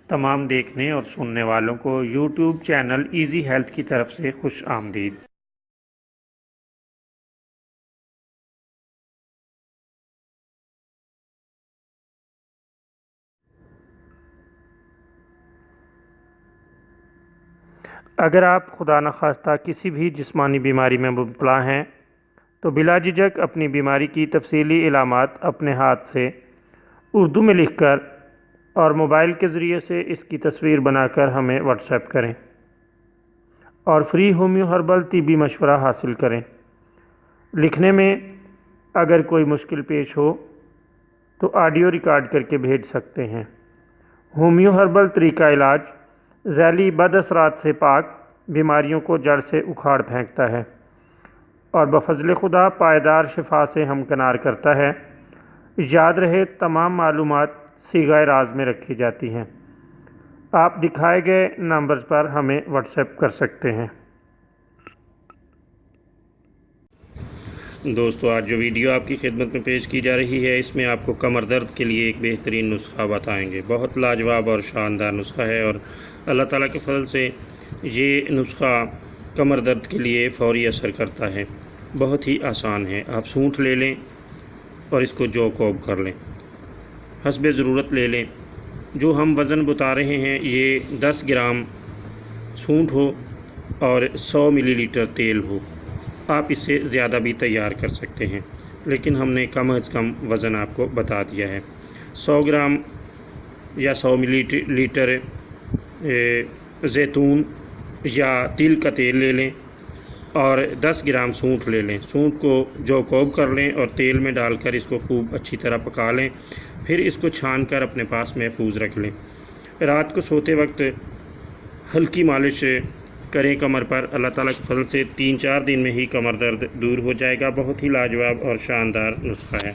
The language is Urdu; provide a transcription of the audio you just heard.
تمام دیکھنے اور سننے والوں کو یوٹیوب چینل ایزی ہیلتھ کی طرف سے خوش آمدید۔ اگر آپ خدا نخواستہ کسی بھی جسمانی بیماری میں مبتلا ہیں تو بلا جھجک اپنی بیماری کی تفصیلی علامات اپنے ہاتھ سے اردو میں لکھ کر اور موبائل کے ذریعے سے اس کی تصویر بنا کر ہمیں واٹس ایپ کریں اور فری ہومیو ہربل طبی مشورہ حاصل کریں۔ لکھنے میں اگر کوئی مشکل پیش ہو تو آڈیو ریکارڈ کر کے بھیج سکتے ہیں۔ ہومیو ہربل طریقہ علاج ذیلی بد اثرات سے پاک بیماریوں کو جڑ سے اکھاڑ پھینکتا ہے اور بفضل خدا پائیدار شفا سے ہمکنار کرتا ہے۔ یاد رہے تمام معلومات صیغہ راز میں رکھی جاتی ہیں۔ آپ دکھائے گئے نمبرز پر ہمیں واٹس ایپ کر سکتے ہیں۔ دوستو، آج جو ویڈیو آپ کی خدمت میں پیش کی جا رہی ہے اس میں آپ کو کمر درد کے لیے ایک بہترین نسخہ بتائیں گے۔ بہت لاجواب اور شاندار نسخہ ہے اور اللہ تعالیٰ کے فضل سے یہ نسخہ کمر درد کے لیے فوری اثر کرتا ہے۔ بہت ہی آسان ہے۔ آپ سونٹ لے لیں اور اس کو جو کوب کر لیں، حسب ضرورت لے لیں۔ جو ہم وزن بتا رہے ہیں یہ 10 گرام سونٹ ہو اور 100 ملی لیٹر تیل ہو۔ آپ اس سے زیادہ بھی تیار کر سکتے ہیں، لیکن ہم نے کم از کم وزن آپ کو بتا دیا ہے۔ 100 گرام یا 100 ملی لیٹر زیتون یا تل کا تیل لے لیں اور 10 گرام سونٹ لے لیں۔ سونٹ کو جو کوب کر لیں اور تیل میں ڈال کر اس کو خوب اچھی طرح پکا لیں، پھر اس کو چھان کر اپنے پاس محفوظ رکھ لیں۔ رات کو سوتے وقت ہلکی مالش کریں کمر پر۔ اللہ تعالیٰ کے فضل سے 3-4 دن میں ہی کمر درد دور ہو جائے گا۔ بہت ہی لاجواب اور شاندار نسخہ ہے۔